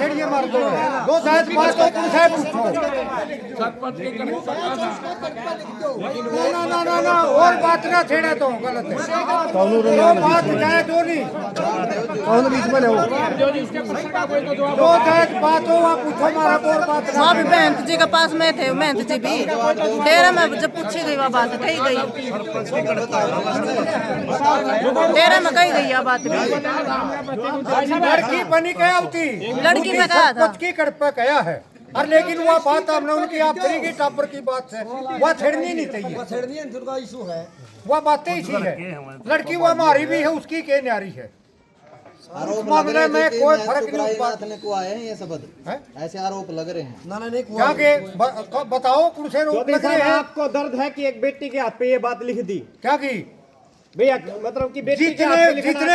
छेड़िए मार दो जायज बात तो तुम साहब पूछो ना और बात ना छेड़े तो गलत है वो बात जाए तो नहीं कौन बीच में लो जो जायज बात हो आप पूछो मारा और बात ना वहाँ भी महंत जी के पास में थे, महंत जी भी तेरह में जब पूछी गई वह बात कही गई, तेरह में कही गई यह बात भी। लड़की बनी क्या होती लड़की में कहा था की कड़पा कहा है और लेकिन वह बात हमने उनकी आप करेगी टापर की बात है वह छेड़नी नहीं चाहिए वह बातें इसी है लड़की वो हमारी भी है उसकी के न्यारी है आरोप मामले में कोई फर्क नहीं बात ने को आए हैं ये शब्द ऐसे आरोप लग रहे हैं ना नहीं क्या के बताओ कौन से रोक लग रहे हैं आपको दर्द है कि एक बेटी के हाथ पे ये बात लिख दी क्या की भैया मतलब कि बेटी के हाथ पे जितने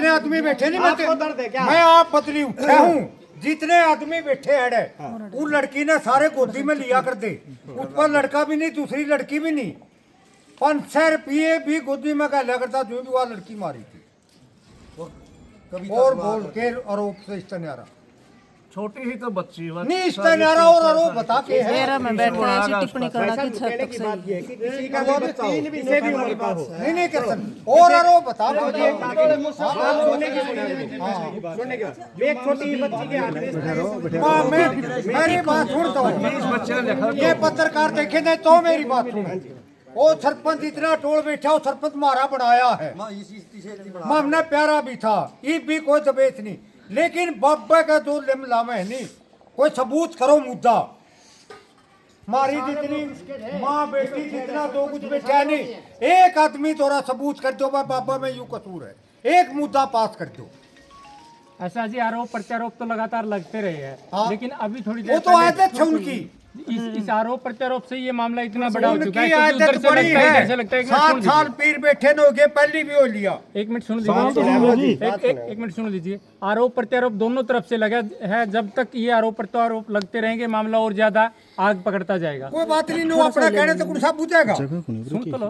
आदमी बैठे नहीं आपको दर्द है क्या? मैं आप पतली उठा हूँ जितने आदमी बैठे हैं वो लड़की ने सारे गोदी में लिया कर दे उस पर लड़का भी नहीं दूसरी लड़की भी नहीं 500 रुपये भी गोदी में का लिया करता जो भी वह लड़की मारी थी और बोल के आरोप से इस्तेन्यारा छोटी ही तो बच्ची नहीं इस्तेन्यारा और आरोप बता के है तेरह में बैठ कर ऐसी टिप्पणी करना कि छत तक सही। नहीं कर सकते और आरोप बता एक छोटी बच्ची के हाथ में मेरी बात सुनता हूँ ये पत्रकार देखे नहीं तो मेरी बात सुन वो सरपंच इतना टोल बैठा वो सरपंच मारा बनाया है हमने प्यारा भी था ये भी कोई दबेच नहीं लेकिन बाबा का जो लिम लामे है नहीं कोई सबूत करो मुद्दा मारी जितनी माँ बेटी जितना दो कुछ बैठा नहीं एक आदमी तोरा सबूत कर दो बाबा में यूं कसूर है एक मुद्दा पास कर दो ऐसा जी आरोप प्रत्यारोप तो लगातार लगते रहे हैं लेकिन अभी थोड़ी वो देर तो आदत है उनकी इस आरोप प्रत्यारोप से ये मामला इतना बड़ा हो चुका उनकी है आदत उधर से बड़ी लगता है है इधर से लगता है 7 साल पीर बैठे न हो गए पहली भी हो लिया एक मिनट सुन लीजिए एक मिनट सुन लीजिए आरोप प्रत्यारोप दोनों तरफ से लगा है जब तक ये आरोप प्रत्यारोप लगते रहेंगे मामला और ज्यादा आग पकड़ता जाएगा कोई बात नहीं नो अपना कहने तो कुछ सब बुझेगा सुन तो लो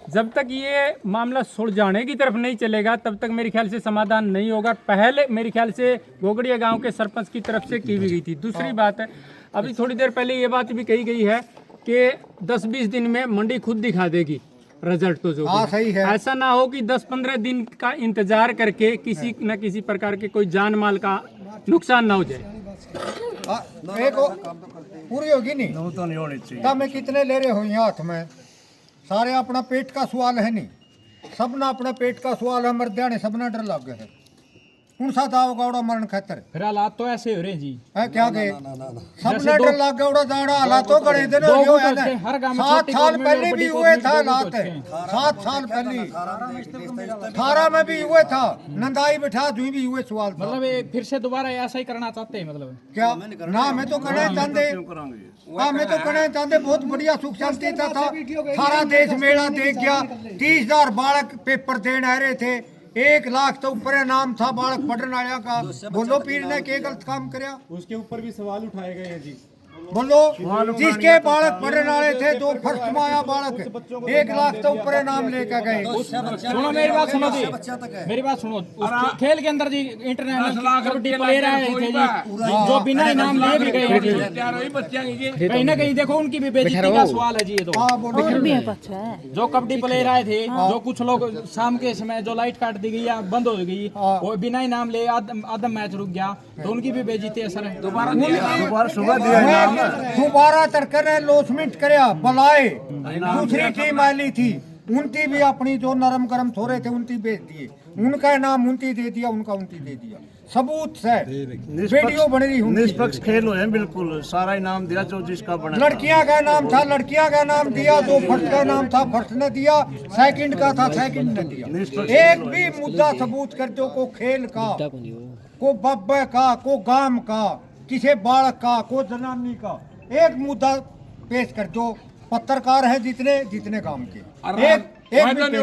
जब तक ये मामला सुलझाने की तरफ नहीं चलेगा तब तक मेरे ख्याल से समाधान नहीं होगा पहले मेरे ख्याल से गोगड़िया गांव के सरपंच की तरफ से की भी गई थी दूसरी बात है अभी थोड़ी देर पहले ये बात भी कही गई है कि 10-20 दिन में मंडी खुद दिखा देगी रिजल्ट तो जो सही है ऐसा ना हो कि 10-15 दिन का इंतजार करके किसी न किसी प्रकार के कोई जान माल का नुकसान ना हो जाए एक पूरी होगी नहीं तो नहीं होनी चाहिए तब मैं कितने ले रहे हो यहाँ हाथ में सारे अपना पेट का सवाल है नहीं सबना अपना पेट का सवाल है मर्दिया ने सबना डर लग गया है कौन सा था गौड़ा मरण खतर फिर हालात तो ऐसे हो रहे जी है क्या गए सबने डर लग गौड़ा जाड़ा हालात तो गड़े दिन हो गए हैं 7 साल पहले भी हुए था हालात 7 साल पहले 18 में भी हुए था नंदाई बैठा जुई भी हुए सवाल मतलब फिर से दोबारा ऐसा ही करना चाहते हैं मतलब क्या ना मैं तो करना चाहते हाँ मैं तो करना चाहते बहुत बढ़िया सुख शांति था सारा देश मेला देख गया 30,000 बालक पेपर देने आ रहे थे 1 लाख तो ऊपर नाम था बालक पढ़ने वाला का बोलो पीर ने क्या गलत काम करया उसके ऊपर भी सवाल उठाए गए हैं जी बोलो जिसके बालक पढ़ने वाले थे जो फर्स्ट में आया बालक 1 लाख तो ऊपर नाम लेकर गए सुनो मेरी बात सुनो जी मेरी बात सुनो खेल के अंदर जी इंटरनेशनल कबड्डी प्लेयर आए थे जी जो बिना इनाम लिए भी गए हैं कहीं ना कहीं देखो उनकी भी बेइज्जती का सवाल है जी ये तो जो कबड्डी प्लेयर आए थे जो कुछ लोग शाम के समय जो लाइट काट दी गई या बंद हो गई वो बिना इनाम ले आधा मैच रुक गया तो उनकी भी बेइज्जती है सर दोबारा सुबह दिया दोबारा तरकर लॉसमेंट करया बुलाए दूसरी टीम आली थी उनकी भी अपनी जो नरम गरम थोड़े थे उनकी बेच दिए उनका नाम उनकी दे दिया उनका उनकी दे दिया सबूत है वीडियो बन रही निष्पक्ष खेल हुए बिल्कुल सारा इनाम दिया जो जिसका बना लड़कियां का नाम था लड़कियां का नाम दिया जो फर्स्ट का नाम था फर्स्ट ने दिया सेकंड का था सेकंड ने दिया एक भी मुद्दा सबूत कर दो को खेल का को बब्बे का को गांव का किसी बालक का को जनानी का एक मुद्दा पेश कर दो पत्रकार है जितने जितने काम के एक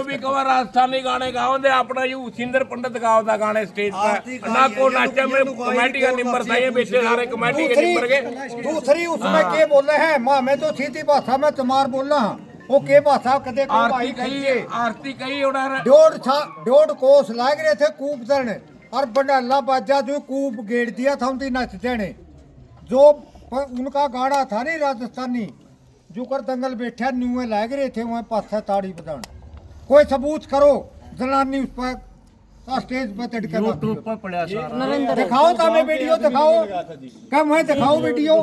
भी कवर राजस्थानी गाने गाओ दे अपना यू सिंदर पंडित गाओ दा गाने स्टेज पर ना को नाचे में कमेटी का नंबर था ये बेटे सारे कमेटी के नंबर के दूसरी उसमें के बोले हैं मां मैं तो सीधी भाषा में तुम्हार बोलना वो के भाषा कदे को भाई आरती कही उड़ा 1.5 कोस लाग रहे थे कूप धरने और बंडाला बाजा जो कूप गेड़ दिया था उनकी नचते ने जो उनका गाड़ा था नहीं राजस्थानी जो कर दंगल बैठा न्यूए लाग रहे थे वहाँ पास ताड़ी बजान कोई सबूत करो जनानी उस पर स्टेज पर तड़के यूट्यूब पर पड़ा सारा। दिखाओ तो हमें वीडियो दिखाओ कम है दिखाओ वीडियो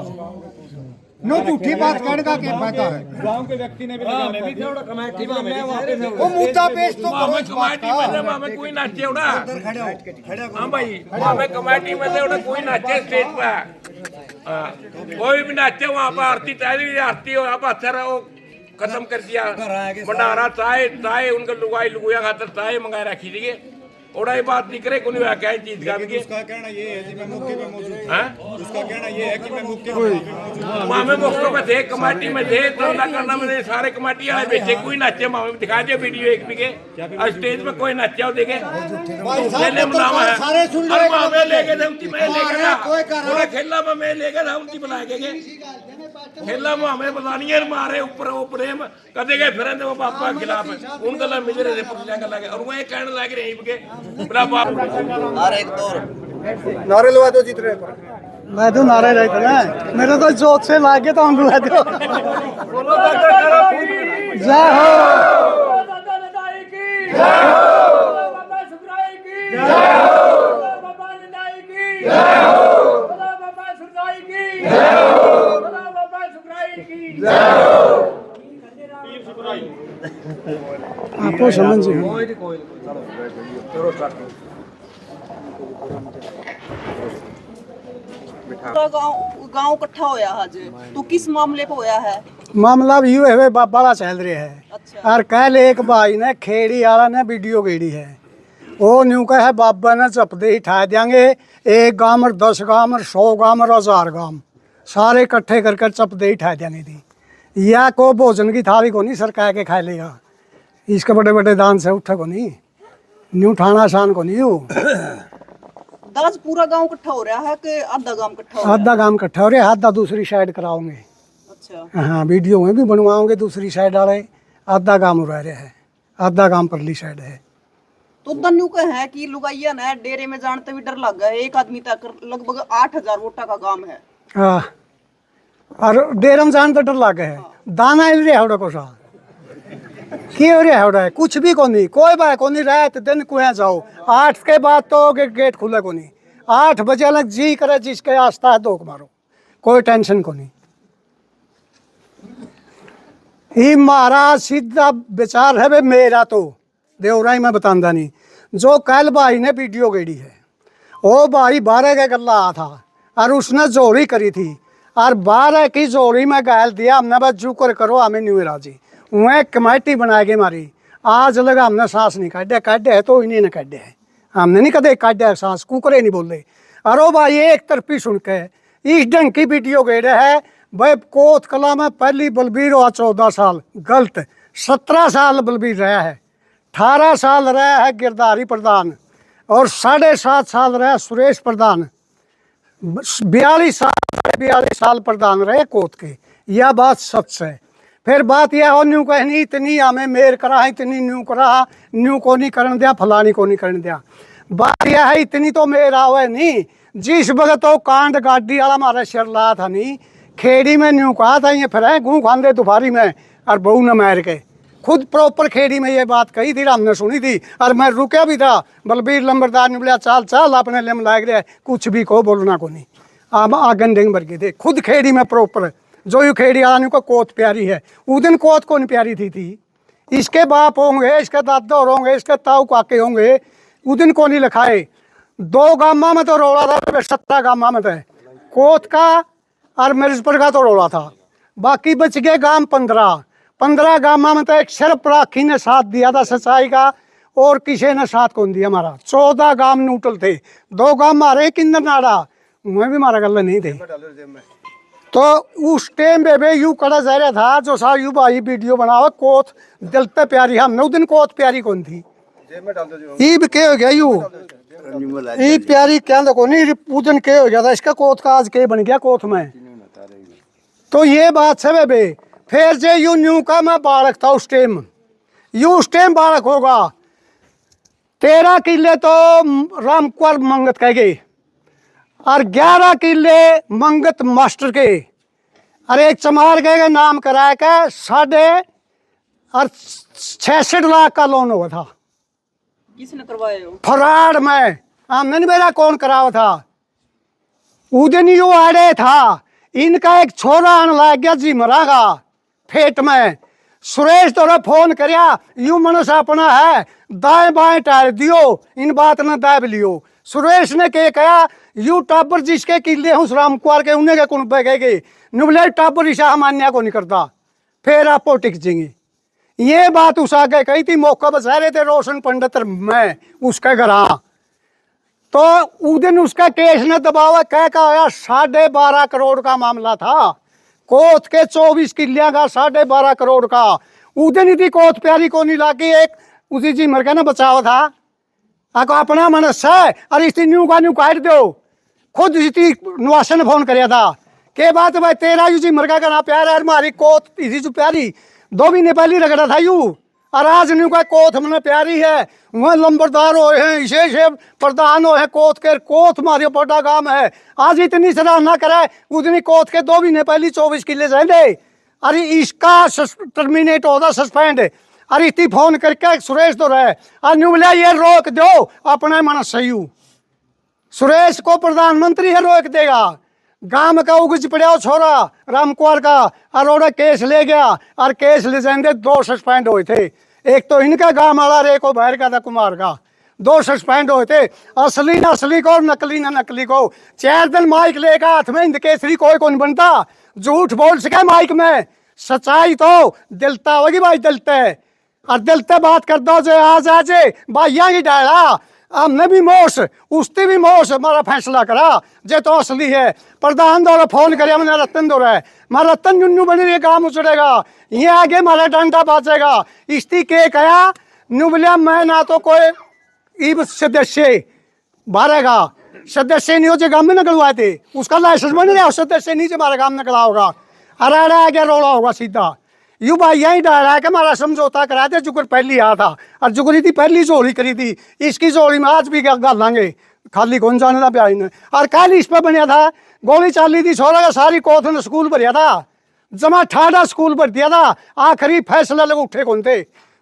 नो झूठी बात कहने का क्या फायदा है। गांव के व्यक्ति ने भी वो मुद्दा पेश तो करो इस बात कमेटी में का। हमें कोई नाचे उड़ा हाँ भाई हमें कमेटी में से उड़ा कोई नाचे स्टेज पे कोई भी नाचे वहाँ पर आरती तैयारी आरती हो आप अच्छा वो खत्म कर दिया भंडारा चाय चाय उनका लुगाई लुगुया खातर चाय मंगाए रखी थी और ये बात नहीं करे कोई क्या चीज का उसका कहना ये है कि मैं मौके पे मौजूद हैं उसका कहना ये है कि मैं मौके पे मामे मौके पे थे कमेटी में थे तो ना करना मैंने सारे कमेटी वाले बेचे कोई नाचे मामे दिखा दे वीडियो एक भी के स्टेज पे कोई नाचा हो देखे भाई साहब पहले मनावा है सारे सुन और ले मामे लेके थे उनकी मैं लेके था कोई कर रहा पूरा खेला में मैं लेके था उनकी बुला के खेला में हमें बतानी है मारे ऊपर वो प्रेम कदे गए फिर वो पापा के खिलाफ उन गला मिजरे थे पुलिस गला के और वो ये कहने लगे रही के मेरा बाप और एक दौर नारे लगा दो जितने मैं तो नारे रहता ना मेरे तो जोत से लागे तो हम बुला दो जय हो आपको समझ गांव इकट्ठा होया आज तो किस मामले पे होया है मामला भी यूं है बड़ा चल रहा है अच्छा और कल एक भाई ने खेड़ी वाला ने वीडियो गेड़ी है वो न्यू का है बाबा ने चपदे ही ठा देंगे 1 गांव और 10 गांव और 100 गांव और 1000 गांव सारे इकट्ठे कर कर चपदे ही ठा देंगे थी या को भोजन की थाली को नहीं सरकार के खा लेगा इसके बड़े बड़े दान से उठा को नहीं न्यू ठाना आसान को नहीं यू दाज पूरा गांव इकट्ठा हो रहा है कि आधा गांव इकट्ठा हो आधा काम इकट्ठा हो रहे आधा दूसरी साइड कराओगे अच्छा हाँ वीडियो में भी बनवाओगे दूसरी साइड वाले आधा काम रह रहा है आधा काम परली साइड है तो दन्यू का है कि लुगाइया ने डेरे में जानते भी डर लग गया एक आदमी तक लगभग 8000 वोटा का गांव है हाँ और डेरम जान तो डर लग है दाना हिल रहा है को सा क्या हो रहा है कुछ भी को नहीं कोई बात को नहीं रात दिन कुएं जाओ 8 के बाद तो गेट खुले को नहीं 8 बजे अलग जी करे जिसके आस्था है दोक मारो कोई टेंशन को नहीं ये मारा सीधा विचार है बे मेरा तो देवरा ही मैं बतांदा नहीं जो कल भाई ने वीडियो गेड़ी है वो भाई 12 का गल्ला आ था और उसने जोड़ी करी थी और 12 की जोड़ी में गायल दिया हमने बस जुकर करो हमें न्यू राजी वह कमेटी बना के मारी आज लगा हमने सांस नहीं काटे काटे है तो इन्हीं ने काटे है हमने नहीं कदे काटे सांस कुकरे नहीं बोले अरे भाई एक तरफी सुन के इस ढंग की वीडियो गेड़े है भाई कोत कला में पहली बलबीर हुआ 14 साल गलत 17 साल बलबीर रहा है 18 साल रहा है गिरधारी प्रधान और 7.5 साल रहा सुरेश प्रधान 42 साल प्रधान रहे कोत के यह बात सच है। फिर बात यह हो न्यू कहनी इतनी हमें मेर करा इतनी न्यू करा न्यू को नहीं करने दिया फलानी को नहीं करने दिया बात यह है इतनी तो मेर आवे नहीं जिस वक्त तो कांड गाड़ी वाला हमारा सिर ला था नहीं खेड़ी में न्यू कहा था ये फिर घू खांदे दोपहरी में और बहू ने मार के खुद प्रॉपर खेड़ी में ये बात कही थी हमने सुनी थी और मैं रुका भी था बलबीर लंबरदार ने बोला चाल चाल अपने लिम लाग रहा कुछ भी को बोलना को नहीं आप आगन डेंग भर के थे खुद खेड़ी में प्रॉपर जो यू खेड़ी आने को कोत प्यारी है उस दिन कोत कौन प्यारी थी इसके बाप होंगे इसके दादा होंगे इसके ताऊ काके होंगे उस दिन को नहीं लिखाए 2 गामा में तो रोड़ा था 17 गामा में तो कोत का और मिर्जपुर का तो रोड़ा था बाकी बच गए गांव 15 गामा में तो एक सिर्फ राखी ने साथ दिया था सच्चाई का और किसी ने साथ कौन दिया हमारा 14 गांव न्यूट्रल थे 2 गांव मारे किन्नर नाड़ा मैं भी मारा गल नहीं थे तो उस टाइम पे यू कड़ा जा रहा था जो सा यू भाई वीडियो बनाओ कोत दिल पे प्यारी हमने उस दिन कोत प्यारी कौन थी ईब के हो गया यू ई प्यारी क्या देखो नहीं उस दिन के हो गया था इसका कोत का आज के बन गया कोत में तो ये बात है बे फिर जे यू न्यू का मैं बालक था उस टाइम यू उस टाइम बालक होगा 13 किले तो रामकुमार मंगत कह गए और 11 किले मंगत मास्टर के और एक चमार के नाम कराया के 66 लाख का लोन हुआ था। किसने करवाया हो? फराड में आमदनी मेरा कौन करावा था। उदनी यो आड़े था, इनका एक छोरा आने लग गया जी मरागा फेट में। सुरेश तोरा फोन करया, यू मनुष्य अपना है दाएं बाएं टार दियो, इन बात न दाब लियो। सुरेश ने के कहा यू टाबर जिसके किले हूँ राम कुमार के उन्हें के कौन बगेगे नुबले टाबर ईशा मान्या को नहीं करता, फिर आपो टिक जाएंगे। ये बात उस आगे कही थी, मौका बचा रहे थे रोशन पंडित मैं उसका घर। तो उस दिन उसका केस ने दबावा कह का आया 12.5 करोड़ का मामला था। कोत के 24 किलिया का 12.5 करोड़ का। उस दिन थी कोत प्यारी को नहीं लागी, एक उसी जी मर के ना बचावा था। आको अपना मनस है और इसी न्यू का न्यू काट दो। खुद इसी नुआसे ने फोन कराया था के बात भाई तेरा यू जी मरगा का ना प्यार है हमारी कोत इसी जो प्यारी 2 महीने पहले रगड़ा था यू और आज न्यू का कोत हमने प्यारी है। वह लंबरदार हो हैं, विशेष प्रधान हो है कोत के, कोत मारे बड़ा काम है। आज इतनी सराहना करे उतनी कोत के 2 महीने पहले 24 किले जाए। अरे इसका टर्मिनेट होता सस्पेंड। अरे इतनी फोन करके सुरेश तो रहे और न्यू बोले ये रोक दो अपना मन सही। सुरेश को प्रधानमंत्री है रोक देगा। गांव का उगज पड़ा छोरा राम कुमार का और केस ले गया और केस ले जाएंगे 2 सस्पेंड हुए थे। एक तो इनका गांव वाला रे को बाहर का था कुमार का, 2 सस्पेंड हुए थे। असली न असली को, नकली न नकली को। 4 दिन माइक लेगा हाथ में, हिंद केसरी कोई कौन बनता। झूठ बोल सके माइक में, सच्चाई तो दिलता होगी भाई, दिलते और दिलते बात कर दो जो आज भाइया की डाला हमने भी मोश उसती भी मोश हमारा फैसला करा जे तो असली है। प्रधान द्वारा फोन कर मैंने रतन दो रहा है, मैं रतन जुन्नू बनी रही काम उचड़ेगा, ये आगे हमारा डंडा बाचेगा। इस्ती के कहा न्यू बोलिया मैं ना तो कोई सदस्य भरेगा, सदस्य नहीं हो जो गाँव में निकलवाए थे उसका लाइसेंस बन रहा, सदस्य नहीं जो हमारा काम निकला होगा। अरे आगे रोला होगा सीधा। यू भाई यही डाला है कि हमारा समझौता करा दे। जुगर पहली आया था और जुगरी थी पहली जोड़ी करी थी, इसकी जोड़ी में आज भी गालांगे खाली कौन जाने था प्यारी ने। और कल इस पर बनया था गोली चाली थी छोरा का, सारी कोथ ने स्कूल भरिया था, जमा ठाडा स्कूल भर दिया था। आखिरी फैसला लोग उठे कौन थे,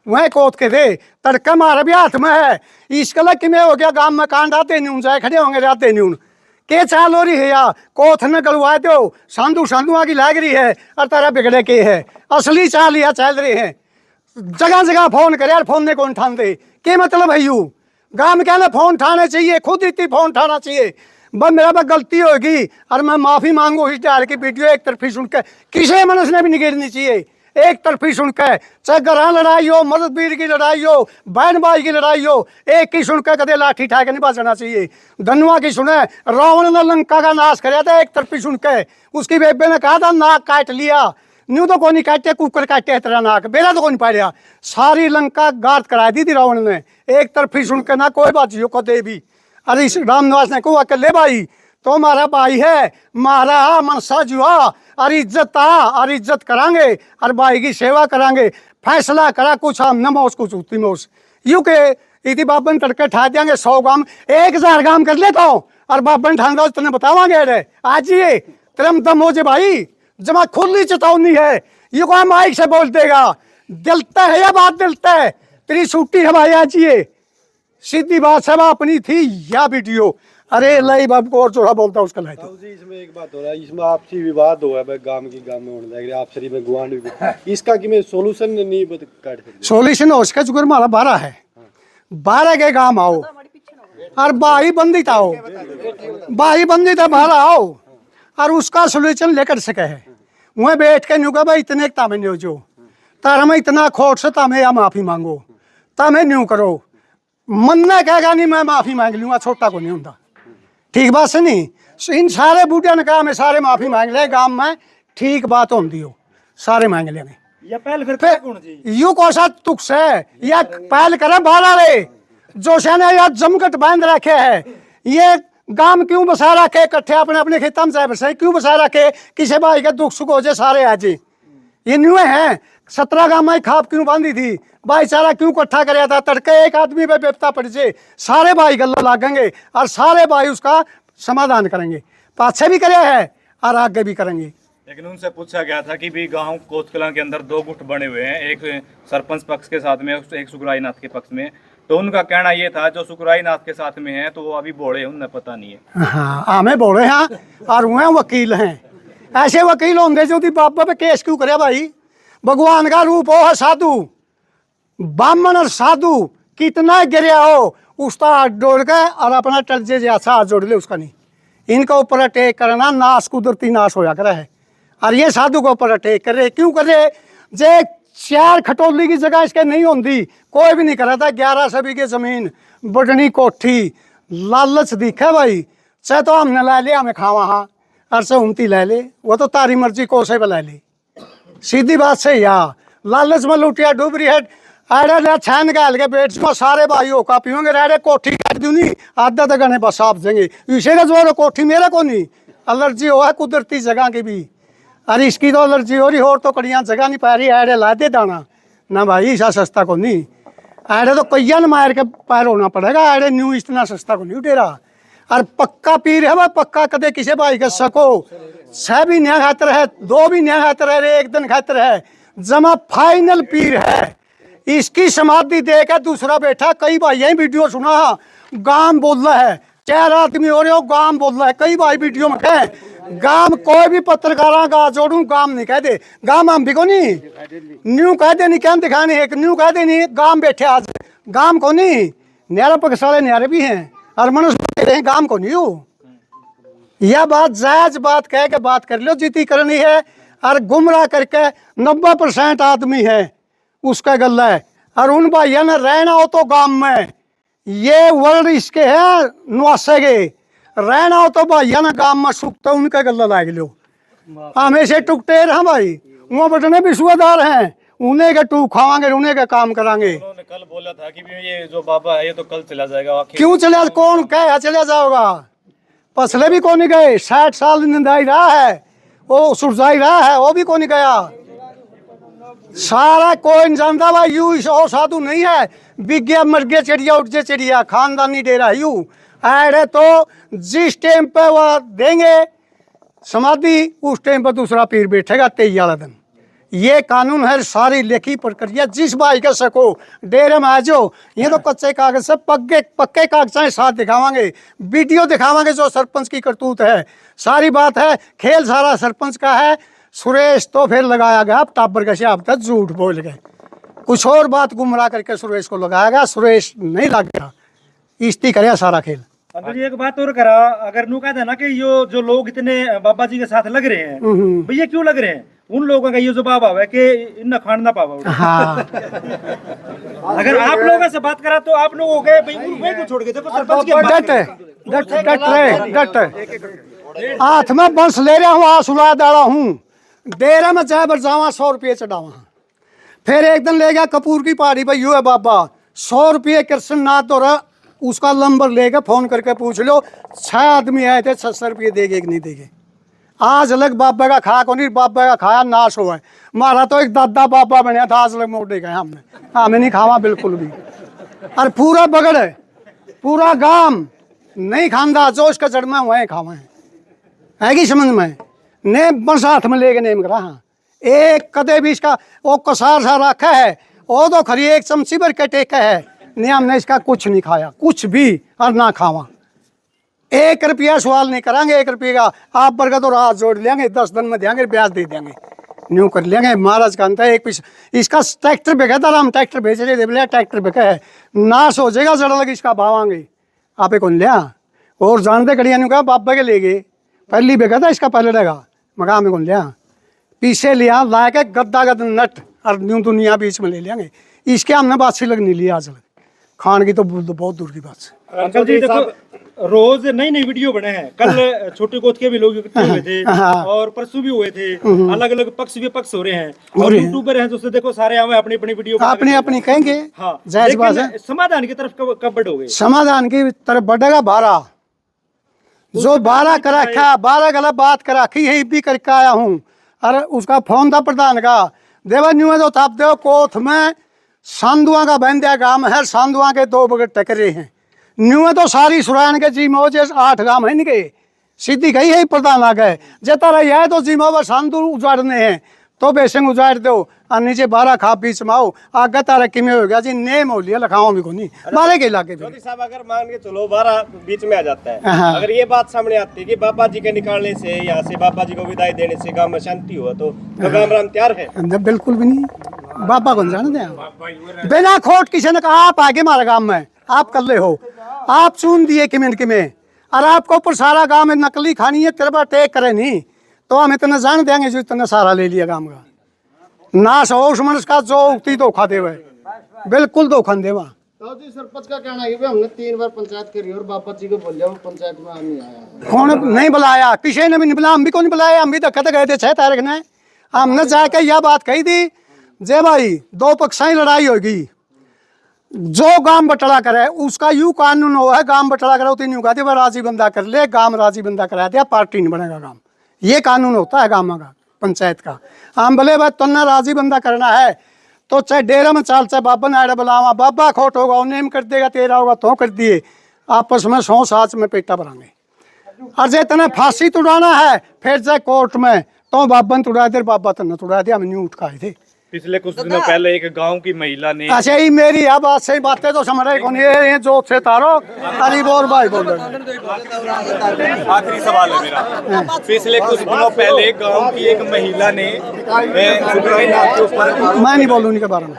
वह कोथ के थे। तड़का मारे भी हाथ में है, इसका लग कि मैं हो गया गाँव में कांड आते नहीं जाए खड़े होंगे जाते नहीं के चाल हो रही है या कोथ न गलवाए दो सांधु सांधुआ की लाग रही है और तारा बिगड़े के है। असली चाल या चल रहे हैं। जगह जगह फोन करे यार, फोन ने कौन ठान दे के मतलब है यू गाँव में कहना फोन ठाने चाहिए, खुद इतनी फोन ठाना चाहिए। बस मेरा बस गलती होगी और मैं माफी मांगू। इस डाल की वीडियो एक तरफी सुनकर किसी मनुष्य ने भी नहीं गिरनी चाहिए। एक तरफी सुनकर चाहे घर लड़ाई हो, मदद वीर की लड़ाई हो, बहन भाई की लड़ाई हो, एक की सुनकर कदे लाठी ठाके नहीं बचना चाहिए। धनुआ की सुने रावण ने लंका का नाश कराया था एक तरफी सुनकर। उसकी बेबे ने कहा था नाक काट लिया, न्यू तो कोई नहीं काटे कुकर काटे तेरा नाक, बेरा तो कोई नहीं पाया। सारी लंका गार्द करा दी थी रावण ने एक तरफी सुनकर, ना कोई बात जियो को दे भी। अरे इस रामनिवास ने कहा अकेले भाई तो हमारा भाई है, मारा मनसा जुआ और इज्जत आ और इज्जत करांगे और भाई की सेवा करांगे। फैसला करा कुछ हम नमोस कुछ उतनी मोस यू के इति बाबन तड़के ठा देंगे 100 गांव 1000 गांव कर लेता हूँ और बाबन ठान दो तुमने बतावांगे रे आज ये तरम दम हो जे भाई। जमा खुली चेतावनी है, ये को माइक से बोल देगा। दिलता है या बात दिलता है तेरी छुट्टी है भाई आज ये सीधी बात सब अपनी थी या वीडियो। अरे लाई बाप को और चोरा बोलता उसका लाई तो जी। इसमें एक बात हो रहा है, इसमें आपसी विवाद हो है गांव में होने लग रहा है, आपसी में गुआंढ भी इसका कि मैं सोल्यूशन नहीं काट सकता। सोल्यूशन हो इसका जुगर हमारा 12 है, 12 के गांव आओ और बाही बंदी था हो, बाही बंदी था 12 आओ और उसका सोल्यूशन लेकर सके है। वह बैठ के न्यू का भाई इतने तामे न्यू जो तार हमें इतना खोट से तामे या माफी मांगो तामे न्यू करो। मन ने कहेगा नहीं मैं माफी मांग लूंगा, छोटा को नहीं होता ठीक बात से नहीं। इन सारे बूढ़िया ने कहा मैं सारे माफी मांग ले गांव में, ठीक बात होती हो सारे मांग लेने या पहल फिर यू कौसा तुक्स है या पहल करे 12 रे जो सेने यार जमघट बांध रखे है। ये गांव क्यों बसा रखे इकट्ठे अपने अपने खेतों में चाहे बसाए क्यों बसा रखे, किसी भाई का दुख सुख हो जाए सारे आज ये न्यू है 17 गांव में खाप क्यों बांधी थी, भाईचारा क्यों इकट्ठा कराया था, तड़के एक आदमी पे बेपता पड़ जाए, सारे भाई गल्ला लागेंगे और सारे भाई उसका समाधान करेंगे, पाछे भी करे है और आगे भी करेंगे। लेकिन उनसे पूछा गया था कि भी गांव कोतकला के अंदर 2 गुट बने हुए हैं, एक सरपंच पक्ष के साथ में, एक सुखराई नाथ के पक्ष में, तो उनका कहना ये था जो सुखराई नाथ के साथ में है तो वो अभी बोले हैं, उन्हें पता नहीं है। हाँ हमें बोले हैं और वह वकील हैं, ऐसे वकील होंगे जो बाबा पे केस क्यों करे भाई, भगवान का रूप हो है साधु, ब्राह्मण और साधु कितना गिरया हो उसका हाथ जोड़ के और अपना टल जे जैसा हाथ जोड़ ले उसका नहीं, इनका ऊपर अटैक करना नाश कुदरती नाश होया करे है, और ये साधु के ऊपर अटैक कर रहे क्यों कर रहे, जे 4 खटोली की जगह इसके नहीं होती कोई भी नहीं करा था, 11 सभी की जमीन बटनी कोठी लालच दिखे भाई, चाहे तो हमने ला लिया हमें खावा हाँ और से उमती ले ले, वो तो तारी मर्जी को से ले ले, सीधी बात से या लालच में लुटिया डूब रही है, अरे छान गाल के बेट में सारे भाइयों का पियोगे रे कोठी काट दूँ नहीं आधा तक गने बस आप देंगे, इसे का जोर कोठी मेरा को नहीं, एलर्जी हो है कुदरती जगह की भी, अरे इसकी तो एलर्जी हो रही और तो कड़ियाँ जगह नहीं पा रही, अरे ला दे दाना ना भाई, ऐसा सस्ता को नहीं, अरे तो कैया न मार के पैर होना पड़ेगा, अरे न्यू इतना सस्ता को नहीं उठेरा, और पक्का पीर है वह पक्का कदे किसे भाई के सको, 6 भी न्याय खातर है, 2 भी न्याय खातर है, 1 दिन खातर है, जमा फाइनल पीर है, इसकी समाधि देकर दूसरा बैठा, कई भाई यही वीडियो सुना गांव बोल रहा है, 4 आदमी हो रहे हो गांव बोल रहा है, कई भाई वीडियो में कहे गांव कोई भी पत्रकार का जोड़ू गांव नहीं कह दे, गांव हम भी को नहीं न्यू कह दे नहीं क्या दिखाने एक न्यू कह दे नहीं गांव बैठे आज गांव को नहीं न्यारा पकसाले न्यारे भी हैं और मनुष्य गांव को नहीं हो, यह बात जायज बात कह के बात कर लो जीती करनी है, और गुमराह करके 90% आदमी है उसका गल्ला है, और उन भाइयों ने रहना हो तो गांव में, ये वर्ड इसके है नुआसे के रहना हो तो भाइयों ने गांव में सुख तो उनका गल्ला लाग लो, हमेशा टुकटेर हैं भाई, वो बटने भी सुबेदार हैं, उन्हें के टूक खावांगे उन्हें के काम करांगे। उन्होंने कल बोला था कि भी ये जो बाबा है ये तो कल चला जाएगा, क्यों चला, कौन कहे चला जाओगा, पसले भी कौन गए, 60 साल निंदाई रहा है वो सुरजाई रहा है वो भी कौन गया, सारा कोई जानता भाई यू साधु नहीं है, बिग्या मर गया चिड़िया उठ जाए चिड़िया, खानदानी डेरा यू अरे तो जिस टाइम पे वह देंगे समाधि उस टाइम पर दूसरा पीर बैठेगा 23 वाला दिन, ये कानून है, सारी लेखी प्रक्रिया, जिस भाई का सको डेरे में आ जाओ, ये तो कच्चे कागज से पक्के कागजात साथ दिखावांगे, वीडियो दिखावांगे जो सरपंच की करतूत है, सारी बात है, खेल सारा सरपंच का है, सुरेश तो फिर लगाया गया टाबर कैसे आप तक झूठ बोल गए, कुछ और बात गुमराह करके सुरेश को लगाया गया, सुरेश नहीं लग गया, इस्ती करे सारा खेल। अंकल जी एक बात और करा, अगर नू कहता ना कि ये जो लोग इतने बाबा जी के साथ लग रहे हैं भैया क्यों लग रहे हैं, उन लोगों का ये जो बाबा है कि इन खान ना पावा हाँ अगर आप लोगों से बात करा तो आप लोग हो गए भाई को छोड़ के देखो सरपंच के डट हाथ में बंस ले रहा हूँ, आसुला डाला हूँ, डेरा में चाहे बर जावा 100 रुपये चढ़ावा, फिर एक दिन ले गया कपूर की पहाड़ी पर यू है बाबा 100 रुपये कृष्ण नाथ और उसका नंबर लेकर फोन करके पूछ लो, 6 आदमी आए थे 600 रुपये देंगे कि नहीं देंगे, आज अलग बाबा का खाया को नहीं, बाबा का खाया नाश हुआ है, हमारा तो एक दादा बाबा बनया था, आज अलग मोटे गए हमने, हमें नहीं खावा बिल्कुल भी, और पूरा बगड़ है, पूरा गांव नहीं खानदा, जो इसका जड़ में वहीं खावा है कि समझ में, ने बस हाथ में लेके नेम करा, हाँ एक कदे भी इसका वो कसार सा रखा है, वो तो खरी 1 चमची भर के टेका है, ने हमने इसका कुछ नहीं खाया, कुछ भी और ना खावा, 1 रुपया सवाल नहीं करांगे, 1 रुपये का आप बरगद और हाथ जोड़ लेंगे, 10 दिन में देंगे, ब्याज दे देंगे, न्यू कर लेंगे, महाराज का अंत है, एक पीछे इसका ट्रैक्टर बेचा था, हम ट्रैक्टर बेच रहे थे, ट्रैक्टर बेचा है, नाश हो जाएगा, जड़ लगे इसका भावांगे, आप एक कौन लिया और जानते कड़िया ने कहा बाबा के ले गए, पहली बेचा था इसका पहले रहेगा, मगा हमें कौन लिया, पीछे लिया ला के गद्दा गद नट और न्यू दुनिया बीच में ले लेंगे, इसके हमने बात से लग नहीं लिया, आज लग खान की तो बहुत दूर की बात है। अंकल जी देखो रोज नई नई वीडियो बने हैं, कल छोटे कोत के भी लोग इकट्ठे हुए थे और परसों भी हुए थे, अलग अलग पक्ष विपक्ष हो रहे हैं, और यूट्यूबर हैं तो देखो सारे आवे अपनी अपनी वीडियो अपनी कहेंगे, हाँ जायज बात है, समाधान की तरफ कब बढ़ोगे, समाधान की तरफ बढ़ेगा 12 जो 12 कर रखा, 12 गलत बात कर रखी है भी करके आया हूँ, अरे उसका फोन था प्रधान का, देवा न्यू है तो ताप दो कोथ में सांधुआ का बंदिया गांव है, सांधुआ के 2 बगट टकरे हैं। न्यू है तो सारी सुरान के जी मोजे 8 गांव है नहीं, सीधी कही है प्रधान आ गए जता रही है तो जीमो व सांधु उजाड़ने हैं तो बेसंग उजाड़ दो और नीचे 12 खा बीच माओ आगे तारा किमे हो गया जी नेम हो लिया लखाओ भी को नहीं बारे के इलाके ज्योति साहब अगर मान के चलो 12 बीच में आ जाता है, अगर ये बात सामने आती है कि बाबा जी के निकालने से यहाँ से बाबा जी को विदाई देने से गांव में शांति हुआ तो गांव राम तैयार है? बिल्कुल भी नहीं, बाबा को जान दे बिना खोट किसी ने कहा आप आगे मारा गांव में आप कर ले हो, आप चुन दिए किमें और आपको ऊपर सारा गांव में नकली खानी है तेरे टेक करे नहीं तो हम इतना जान देंगे जो इतना सारा ले लिया गांव का नाश हो उस मनुष्य का जो उक्ति धोखा देवे बिल्कुल धोखा देवा। तो जी सरपंच का कहना है कि हमने 3 बार पंचायत करी और बाबा जी को बोलिया वो पंचायत में नहीं आया। कौन नहीं बुलाया, किसी ने भी नहीं बुलाया, हम भी को नहीं बुलाया, हम भी धक्के गए थे 6 तारीख ने। हमने जाके यह बात कही थी जे भाई 2 पक्ष ही लड़ाई होगी, जो गांव बटड़ा करे उसका यू कानून हो है, गांव बटड़ा करे उतनी कहते वह राजी बंदा कर ले, गांव राजी बंदा करा दिया पार्टी नहीं बनेगा गांव, ये कानून होता है गांव का पंचायत का। हम बोले भाई तुमने राजी बंदा करना है तो चाहे डेरा में चाल चाहे बाबा नायडा बुलावा, बाबा खोट होगा उन्हें कर देगा, तेरा होगा तो कर दिए, आपस में 100 साच में पेटा भरांगे। और जे तने फांसी तुड़ाना है फिर चाहे कोर्ट में तो बाबा ने तुड़ा दे, बाबा तने तुड़ा दिया, हम नहीं उठ खाए थे। पिछले कुछ दिनों पहले एक गांव की महिला ने अच्छा ही मेरी यह बात सही बातें तो समझ रहे कौन ये जो से तारो अली बोल भाई बोल रहे। आखिरी सवाल है मेरा, पिछले कुछ दिनों पहले गांव की एक महिला ने मैं नहीं बोलूँ इनके बारे में।